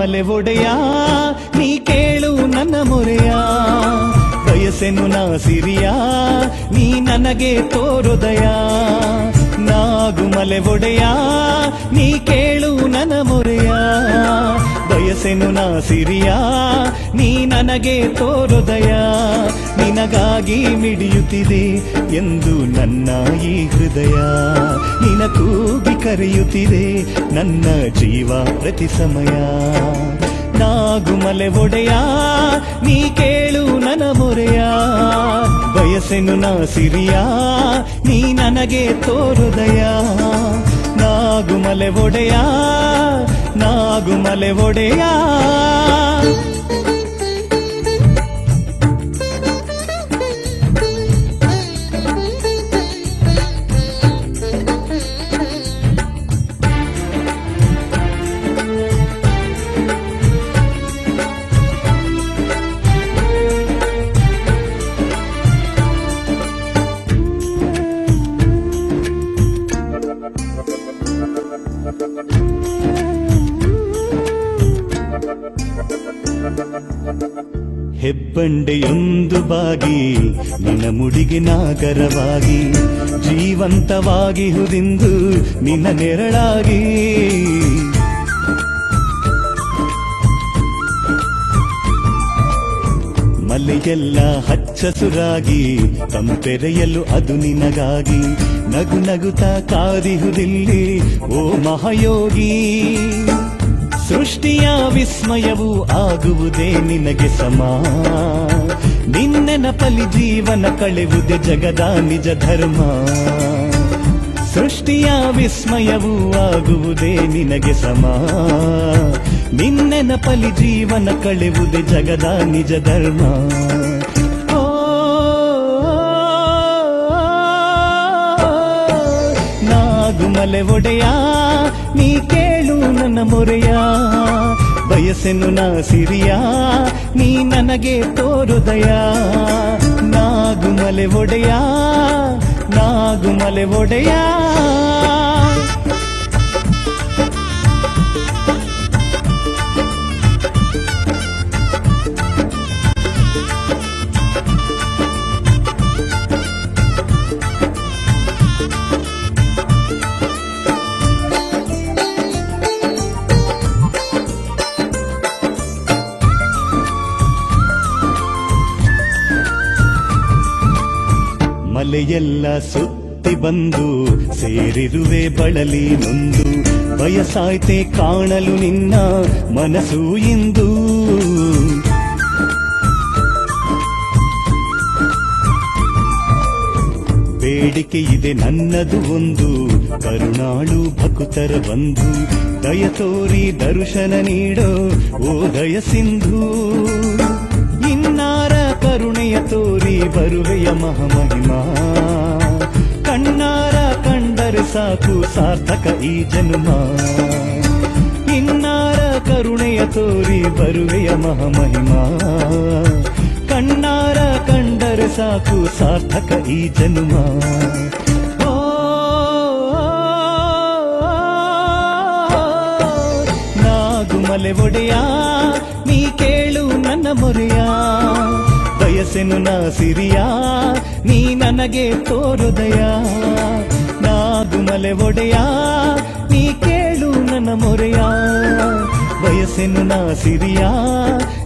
ನಾಗುಮಲೆ ಒಡೆಯ ನೀ ಕೇಳು ನನ್ನ ಮೊರೆಯ, ಬಯಸೆನು ನಾ ಸಿರಿಯ ನೀ ನನಗೆ ತೋರುದಯ. ನಾಗುಮಲೆ ಒಡೆಯ ನೀ ಕೇಳು ನನ್ನ ಮೊರೆಯ, ಬಯಸೆನು ನಾ ಸಿರಿಯ ನೀ ನನಗೆ ತೋರುದಯ. ನಿನಗಾಗಿ ಮಿಡಿಯುತ್ತಿದೆ ಎಂದು ನನ್ನ ಈ ಹೃದಯ, ನಿನ ಕೂಗಿ ಕರೆಯುತ್ತಿದೆ ನನ್ನ ಜೀವ ಪ್ರತಿ ಸಮಯ. ನಾಗುಮಲೆ ಒಡೆಯ ನೀ ಕೇಳು ನನ್ನ ಮೊರೆಯ, ಬಯಸೆನು ನಾ ಸಿರಿಯ ನೀ ನನಗೆ ತೋರುದಯ. ನಾಗುಮಲೆ ಒಡೆಯ, ನಾಗುಮಲೆ ಒಡೆಯ. ಹೆಬ್ಬಂಡೆಯೊಂದು ಬಾಗಿ ನಿನ್ನ ಮುಡಿಗೆ ನಾಗರವಾಗಿ, ಜೀವಂತವಾಗಿ ಹುರಿಂದು ನಿನ್ನ ನೆರಳಾಗಿ. ಮಲೆಯೆಲ್ಲ ಹಚ್ಚಸುರಾಗಿ ತಂಪೆರೆಯಲು ಅದು ನಿನಗಾಗಿ, ನಗು ನಗುತ್ತಾ ಕಾದಿಹುದಿಲ್ಲಿ ಓ ಮಹಾಯೋಗಿ. ಸೃಷ್ಟಿಯ ವಿಸ್ಮಯವೂ ಆಗುವುದೇ ನಿನಗೆ ಸಮ, ನಿನ್ನೆನಪಲಿ ಜೀವನ ಕಳೆಯುವುದೇ ಜಗದ ನಿಜ ಧರ್ಮ. ಸೃಷ್ಟಿಯ ವಿಸ್ಮಯವೂ ಆಗುವುದೇ ನಿನಗೆ ಸಮ, ನಿನ್ನೆನಪಲಿ ಜೀವನ ಕಳೆಯುವುದೇ ಜಗದ ನಿಜ ಧರ್ಮ. ನಾಗುಮಲೆ ಒಡೆಯ ನೀ ಕೇಳು ನನ್ನ ಮೊರೆಯ, ಬಯಸೆನು ನಾ ಸಿರಿಯ ನೀ ನನಗೆ ತೋರುದಯ. ನಾಗುಮಲೆ ಒಡೆಯ, ನಾಗುಮಲೆ ಒಡೆಯ. ಮಲೆಯೆಲ್ಲ ಸುತ್ತಿ ಬಂದು ಸೇರಿರುವೆ ಬಳಲಿ ನೊಂದು, ಬಯಸಾಯ್ತೆ ಕಾಣಲು ನಿನ್ನ ಮನಸ್ಸು ಇಂದು. ಬೇಡಿಕೆ ಇದೆ ನನ್ನದು ಒಂದು, ಕರುಣಾಳು ಭಕುತರ ಬಂಧು, ದಯ ತೋರಿ ದರ್ಶನ ನೀಡೋ ಓ ದಯ ಸಿಂಧು. ಇನ್ನಾರ ಕರುಣೆಯ ತೋರಿ ಬರುವೆಯ ಮಹಾಮಹಿಮಾ, ಕಣ್ಣಾರ ಕಂಡರೆ ಸಾಕು ಸಾರ್ಥಕ ಈ ಜನ್ಮ. ಇನ್ನಾರ ಕರುಣೆಯ ತೋರಿ ಬರುವೆಯ ಮಹಾಮಹಿಮಾ, ಕಣ್ಣಾರ ಕಂಡರೆ ಸಾಕು ಸಾರ್ಥಕ ಈ ಜನ್ಮ. ನಾಗುಮಲೆ ಒಡೆಯ ನೀ ಕೇಳು ನನ್ನ ಮೊರೆಯ, ಬಯಸೆನು ನಾ ಸಿರಿಯ ನೀ ನನಗೆ ತೋರುದಯ. ನಾಗುಮಲೆ ಒಡೆಯ ನೀ ಕೇಳು ನನ್ನ ಮೊರೆಯ, ಬಯಸೆನು ನಾ ಸಿರಿಯ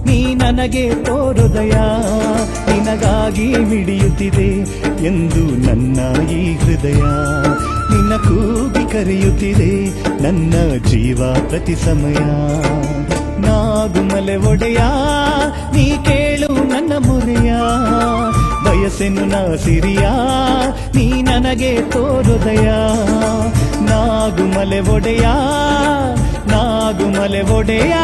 ನೀ ನನಗೆ ತೋರುದಯ. ನಿನಗಾಗಿ ಮಿಡಿಯುತ್ತಿದೆ ಎಂದು ನನ್ನ ಈ ಹೃದಯ, ನಿನ್ನ ಕೂಗಿ ಕರೆಯುತ್ತಿದೆ ನನ್ನ ಜೀವ ಪ್ರತಿ ಸಮಯ. ನಾಗುಮಲೆ ಒಡೆಯ ನೀ ಕೇಳು ನನ್ನ ಮೊರೆಯ, ಬಯಸೆನು ನಾ ಸಿರಿಯ ನೀ ನನಗೆ ತೋರುದಯ. ನಾಗುಮಲೆ ಒಡೆಯ, ನಾಗುಮಲೆ ಒಡೆಯ.